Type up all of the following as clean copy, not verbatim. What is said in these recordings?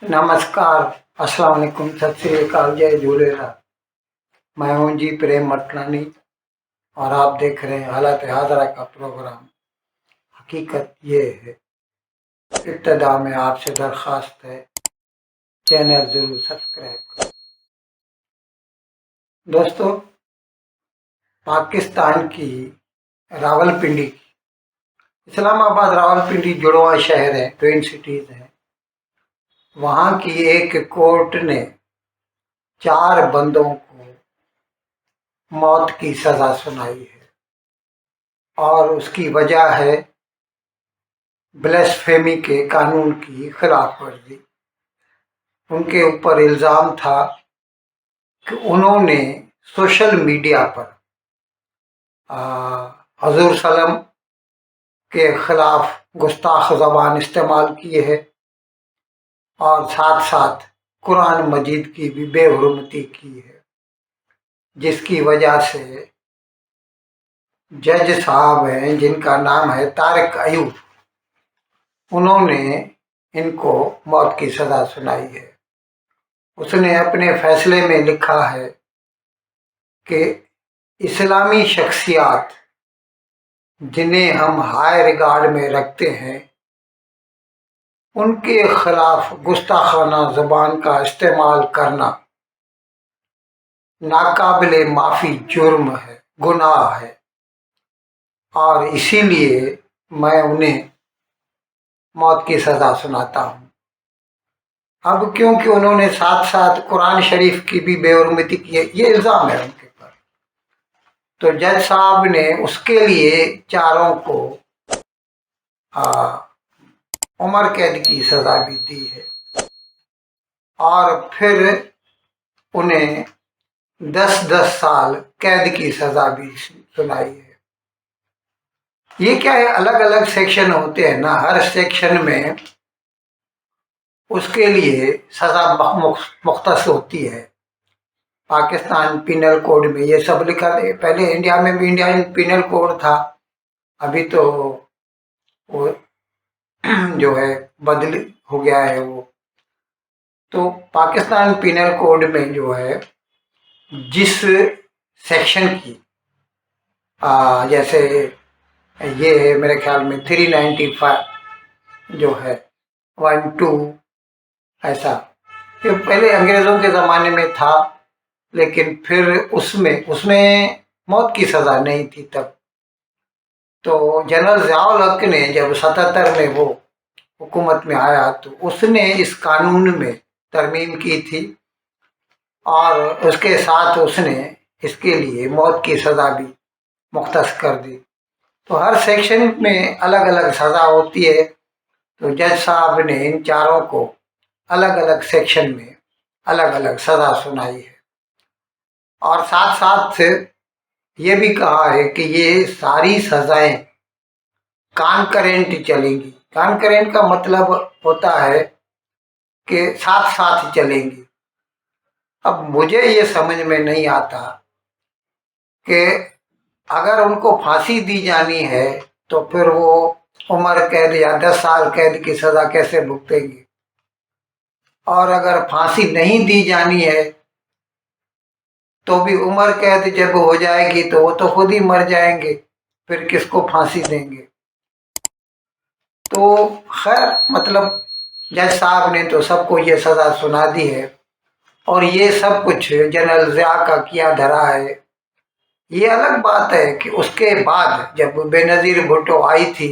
नमस्कार, अस्सलाम वालेकुम, सत श्री अकाल, जय झूलेलाल। मैं हूं जी प्रेम मटलानी और आप देख रहे हैं हालत हाजरा का प्रोग्राम। हकीकत ये है, इब्तदा में आपसे दरख्वास्त है, चैनल जरूर सब्सक्राइब करें। दोस्तों, पाकिस्तान की रावलपिंडी, इस्लामाबाद रावलपिंडी जुड़वा शहर है, ट्विन सिटीज है। वहाँ की एक कोर्ट ने 4 बंदों को मौत की सजा सुनाई है और उसकी वजह है ब्लेसफेमी के कानून की खिलाफ वर्जी। उनके ऊपर इल्ज़ाम था कि उन्होंने सोशल मीडिया पर हजूर सल्लम के खिलाफ गुस्ताख ज़बान इस्तेमाल किए है और साथ साथ कुरान मजीद की भी बेहुरमती की है, जिसकी वजह से जज साहब हैं जिनका नाम है तारिक अयूब, उन्होंने इनको मौत की सजा सुनाई है। उसने अपने फैसले में लिखा है कि इस्लामी शख्सियात जिन्हें हम हाई रिगार्ड में रखते हैं, उनके खिलाफ गुस्ताखाना ज़बान का इस्तेमाल करना नाकाबिले माफ़ी जुर्म है, गुनाह है, और इसीलिए मैं उन्हें मौत की सज़ा सुनाता हूँ। अब क्योंकि उन्होंने साथ साथ कुरान शरीफ की भी बेहुरमती की है, ये इल्ज़ाम है उनके ऊपर, तो जज साहब ने उसके लिए चारों को उम्र कैद की सज़ा भी दी है और फिर उन्हें 10-10 साल कैद की सज़ा भी सुनाई है। ये क्या है, अलग अलग सेक्शन होते हैं ना, हर सेक्शन में उसके लिए सज़ा मुख्तस होती है। पाकिस्तान पिनल कोड में ये सब लिखा है। पहले इंडिया में भी इंडियन पिनल कोड था, अभी तो वो जो है बदल हो गया है वो। तो पाकिस्तान पिनल कोड में जो है जिस सेक्शन की जैसे ये है मेरे ख्याल में 395 जो है 1-2 ऐसा, ये पहले अंग्रेज़ों के ज़माने में था, लेकिन फिर उसमें मौत की सज़ा नहीं थी तब। तो जनरल ज़ियाउल हक ने जब 77 में वो हुकूमत में आया तो उसने इस कानून में तरमीम की थी और उसके साथ उसने इसके लिए मौत की सज़ा भी मुख्तस कर दी। तो हर सेक्शन में अलग अलग सज़ा होती है, तो जज साहब ने इन चारों को अलग अलग सेक्शन में अलग अलग सज़ा सुनाई है और साथ साथ ये भी कहा है कि ये सारी सज़ाएं कॉन्करेंट चलेंगी। कॉन्करेंट का मतलब होता है कि साथ साथ चलेंगी। अब मुझे ये समझ में नहीं आता कि अगर उनको फांसी दी जानी है तो फिर वो उम्र कैद या 10 साल कैद की सज़ा कैसे भुगतेंगे, और अगर फांसी नहीं दी जानी है तो भी उम्र कैद जब हो जाएगी तो वो तो खुद ही मर जाएंगे, फिर किसको फांसी देंगे। तो खैर, मतलब जज साहब ने तो सबको ये सज़ा सुना दी है और ये सब कुछ जनरल ज़िया का किया धरा है। ये अलग बात है कि उसके बाद जब बेनज़ीर भुट्टो आई थी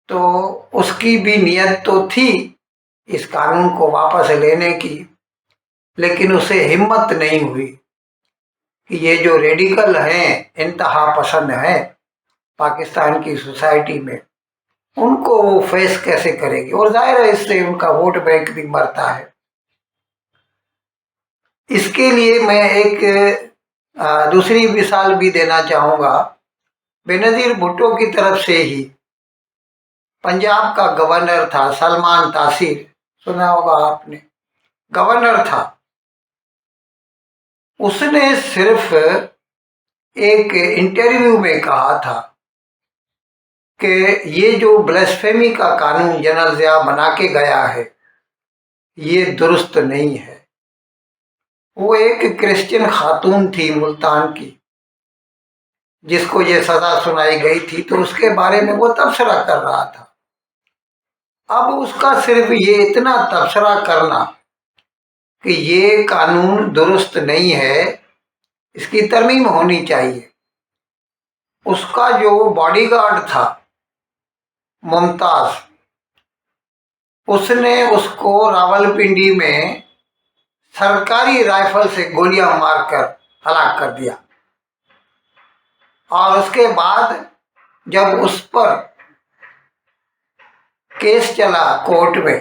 तो उसकी भी नियत तो थी इस कानून को वापस लेने की, लेकिन उसे हिम्मत नहीं हुई कि ये जो रेडिकल हैं, इंतहा पसंद हैं पाकिस्तान की सोसाइटी में, उनको वो फेस कैसे करेगी, और जाहिर है इससे उनका वोट बैंक भी मरता है। इसके लिए मैं एक दूसरी मिसाल भी देना चाहूँगा। बेनज़ीर भुट्टो की तरफ से ही पंजाब का गवर्नर था सलमान तासीर, सुना होगा आपने, गवर्नर था। उसने सिर्फ एक इंटरव्यू में कहा था कि ये जो ब्लेसफेमी का कानून जनरल ज़िया बना के गया है, یہ درست نہیں ہے۔ وہ ایک کرسچن خاتون تھی ملتان کی، جس کو یہ سزا سنائی گئی تھی، تو اس کے بارے میں وہ تبصرہ کر رہا تھا۔ اب اس کا صرف یہ اتنا تبصرہ کرنا کہ یہ قانون درست نہیں ہے، اس کی ترمیم ہونی چاہیے، اس کا جو باڈی گارڈ تھا ممتاز، اس نے اس کو راولپنڈی میں سرکاری رائفل سے گولیاں مار کر ہلاک کر دیا، اور اس کے بعد جب اس پر کیس چلا کورٹ میں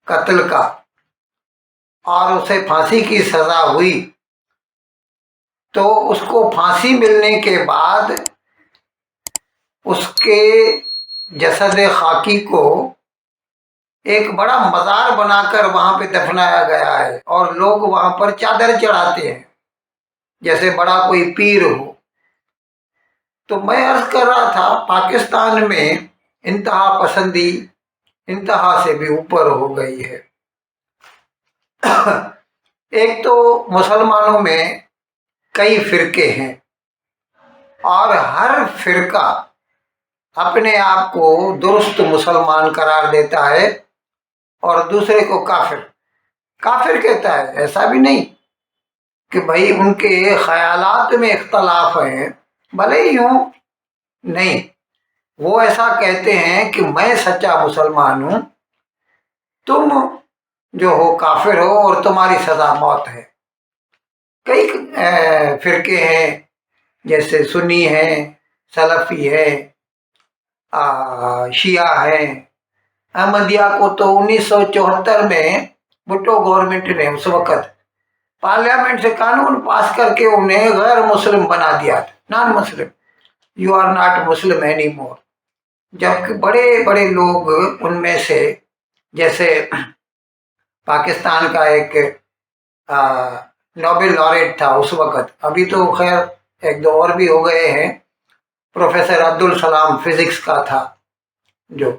قتل کا اور اسے پھانسی کی سزا ہوئی، تو اس کو پھانسی ملنے کے بعد اس کے جسد خاکی کو ایک بڑا مزار بنا کر وہاں پہ دفنایا گیا ہے، اور لوگ وہاں پر چادر چڑھاتے ہیں جیسے بڑا کوئی پیر ہو۔ تو میں عرض کر رہا تھا، پاکستان میں انتہا پسندی انتہا سے بھی اوپر ہو گئی ہے۔ ایک تو مسلمانوں میں کئی فرقے ہیں، اور ہر فرقہ اپنے آپ کو درست مسلمان قرار دیتا ہے اور دوسرے کو کافر کہتا ہے۔ ایسا بھی نہیں کہ بھائی ان کے خیالات میں اختلاف ہیں، بھلے ہی ہوں، نہیں، وہ ایسا کہتے ہیں کہ میں سچا مسلمان ہوں، تم جو ہو کافر ہو اور تمہاری سزا موت ہے۔ کئی فرقے ہیں، جیسے سنی ہیں، سلفی ہے، شیعہ ہیں۔ احمدیہ کو تو 1974 میں بھٹو گورنمنٹ نے اس وقت پارلیمنٹ سے قانون پاس کر کے انہیں غیر مسلم بنا دیا تھا، non Muslim, you are not Muslim any more. جبکہ بڑے بڑے لوگ ان میں سے، جیسے پاکستان کا ایک نوبل لوریٹ تھا اس وقت، ابھی تو خیر ایک دو اور بھی ہو گئے ہیں، پروفیسر عبدالسلام فزکس کا تھا، جو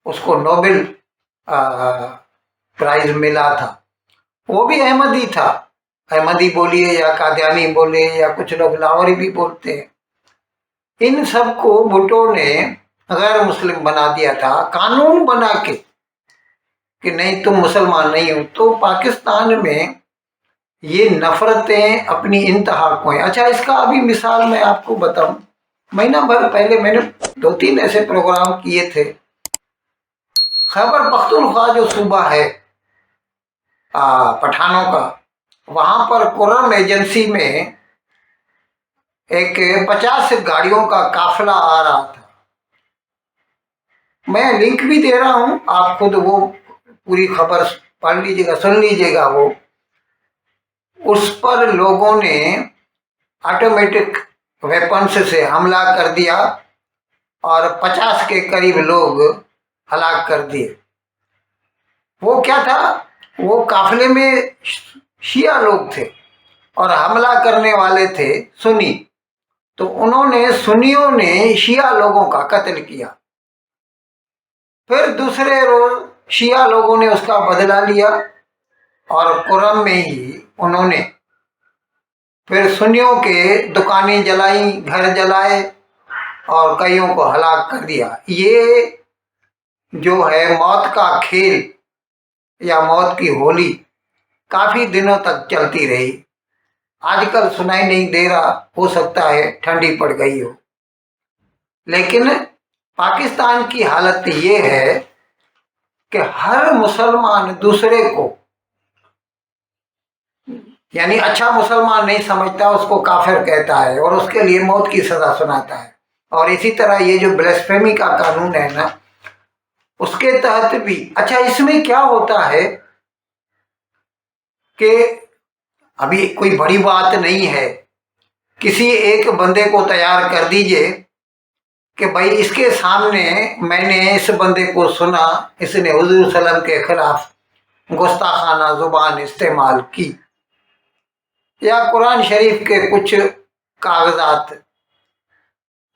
اس کو نوبل پرائز ملا تھا، وہ بھی احمدی تھا۔ احمدی بولیے یا قادیانی بولیے یا کچھ لوگ لاہوری بھی بولتے ہیں، ان سب کو بھٹو نے غیر مسلم بنا دیا تھا، قانون بنا کے کہ نہیں تم مسلمان نہیں ہو۔ تو پاکستان میں یہ نفرتیں اپنی انتہا کو ہیں۔ اچھا، اس کا ابھی مثال میں آپ کو بتاؤں، مہینہ بھر پہلے میں نے 2-3 ایسے پروگرام کیے تھے۔ خیبر پختونخوا جو صوبہ ہے پٹھانوں کا، وہاں پر کرم ایجنسی میں ایک 50 گاڑیوں کا قافلہ آ رہا تھا۔ میں لنک بھی دے رہا ہوں، آپ خود وہ پوری خبر پڑھ لیجیے گا، سن لیجیے گا۔ وہ اس پر لوگوں نے آٹومیٹک ویپنس سے حملہ کر دیا اور 50 کے قریب لوگ ہلاک کر دیے۔ وہ کیا تھا؟ وہ قافلے میں شیعہ لوگ تھے اور حملہ کرنے والے تھے سنی، تو انہوں نے سنیوں نے شیعہ لوگوں کا قتل کیا۔ پھر دوسرے روز شیعہ لوگوں نے اس کا بدلہ لیا، اور کرم میں ہی انہوں نے پھر سنیوں کے دکانیں جلائیں، گھر جلائے اور کئیوں کو ہلاک کر دیا۔ یہ جو ہے موت کا کھیل یا موت کی ہولی کافی دنوں تک چلتی رہی۔ آج کل سنائی نہیں دے رہا، ہو سکتا ہے ٹھنڈی پڑ گئی ہو، لیکن پاکستان کی حالت یہ ہے کہ ہر مسلمان دوسرے کو، یعنی اچھا مسلمان نہیں سمجھتا، اس کو کافر کہتا ہے اور اس کے لیے موت کی سزا سناتا ہے۔ اور اسی طرح یہ جو بلیسفیمی کا قانون ہے نا، اس کے تحت بھی، اچھا اس میں کیا ہوتا ہے کہ ابھی کوئی بڑی بات نہیں ہے، کسی ایک بندے کو تیار کر دیجئے کہ بھائی اس کے سامنے میں نے اس بندے کو سنا، اس نے حضور صلی اللہ علیہ وسلم کے خلاف گستاخانہ زبان استعمال کی، یا قرآن شریف کے کچھ کاغذات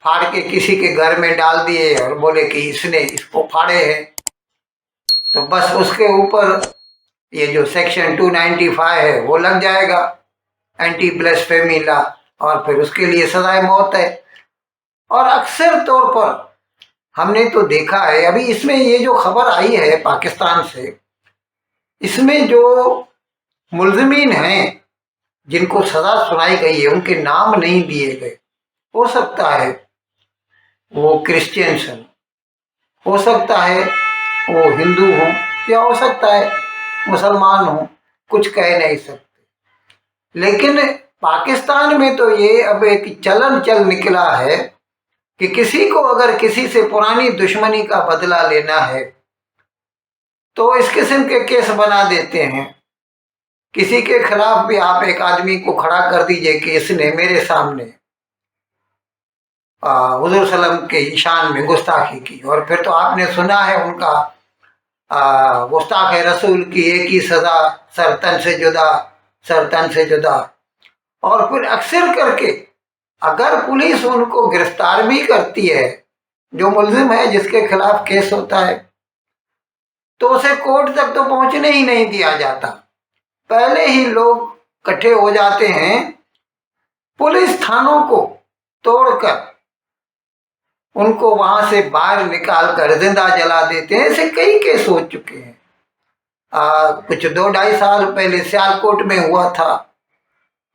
پھاڑ کے کسی کے گھر میں ڈال دیے اور بولے کہ اس نے اس کو پھاڑے ہیں، तो बस उसके ऊपर ये जो सेक्शन 295 है वो लग जाएगा, एंटी ब्lasphemy लॉ, और फिर उसके लिए सजाए मौत है। और अक्सर तौर पर हमने तो देखा है, अभी इसमें ये जो खबर आई है पाकिस्तान से, इसमें जो मुल्ज़िमीन हैं जिनको सजा सुनाई गई है उनके नाम नहीं दिए गए। हो सकता है वो क्रिश्चियंस हों, हो सकता है वो हिंदू हों, या हो सकता है मुसलमान हों, कुछ कह नहीं सकते। लेकिन पाकिस्तान में तो ये अब एक चलन चल निकला है कि किसी को अगर किसी से पुरानी दुश्मनी का बदला लेना है तो इस किस्म के केस बना देते हैं। किसी के खिलाफ भी आप एक आदमी को खड़ा कर दीजिए कि इसने मेरे सामने हुजूर सल्लम के ईशान में गुस्ताखी की, और फिर तो आपने सुना है उनका गुस्ताख रसूल की एक ही सजा, सर तन से जुदा, सर तन से जुदा। और फिर अक्सर करके अगर पुलिस उनको गिरफ्तार भी करती है, जो मुल्जिम है जिसके खिलाफ केस होता है, तो उसे कोर्ट तक तो पहुंचने ही नहीं दिया जाता। पहले ही लोग इकट्ठे हो जाते हैं, पुलिस थानों को तोड़कर उनको वहां से बाहर निकाल कर जिंदा जला देते हैं। ऐसे कई केस हो चुके हैं। कुछ 2-2.5 साल पहले सियालकोट में हुआ था,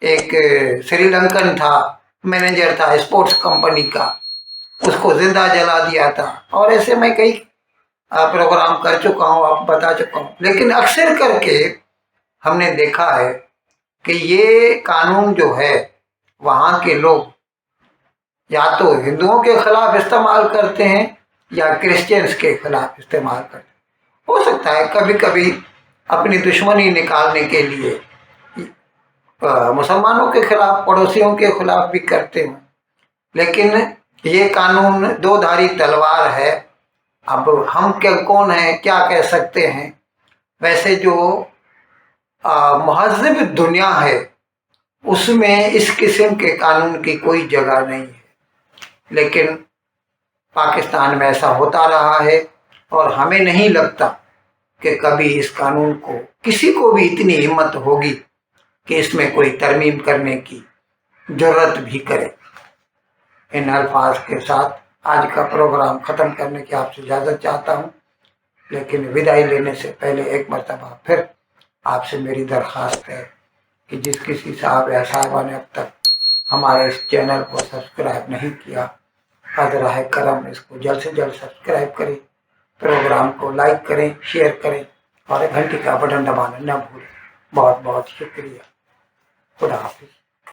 एक श्रीलंकन था, मैनेजर था स्पोर्ट्स कंपनी का, उसको जिंदा जला दिया था। और ऐसे मैं कई प्रोग्राम कर चुका हूँ, आप बता चुका हूँ। लेकिन अक्सर करके हमने देखा है कि ये कानून जो है वहाँ के लोग या तो हिंदुओं के खिलाफ इस्तेमाल करते हैं या क्रिश्चियंस के खिलाफ इस्तेमाल करते हैं। हो सकता है कभी कभी अपनी दुश्मनी निकालने के लिए मुसलमानों के खिलाफ, पड़ोसियों के खिलाफ भी करते हैं। लेकिन ये कानून दो धारी तलवार है। अब हम क्या कौन है, क्या कह सकते हैं। वैसे जो महज़िब दुनिया है उसमें इस किस्म के कानून की कोई जगह नहीं है, लेकिन पाकिस्तान में ऐसा होता रहा है। और हमें नहीं लगता कि कभी इस कानून को किसी को भी इतनी हिम्मत होगी कि इसमें कोई तरमीम करने की जरूरत भी करे। इन अल्फाज के साथ आज का प्रोग्राम ख़त्म करने की आपसे इजाज़त चाहता हूँ, लेकिन विदाई लेने से पहले एक मरतबा फिर आपसे मेरी दरख्वास्त है कि जिस किसी साहब या साहबा ने अब तक हमारे इस चैनल को सब्सक्राइब नहीं किया, क़दर करम इसको जल्द से जल्द सब्सक्राइब करें, प्रोग्राम को लाइक करें, शेयर करें और घंटी का बटन दबाना न भूलें। बहुत बहुत शुक्रिया। खुदा हाफिज़।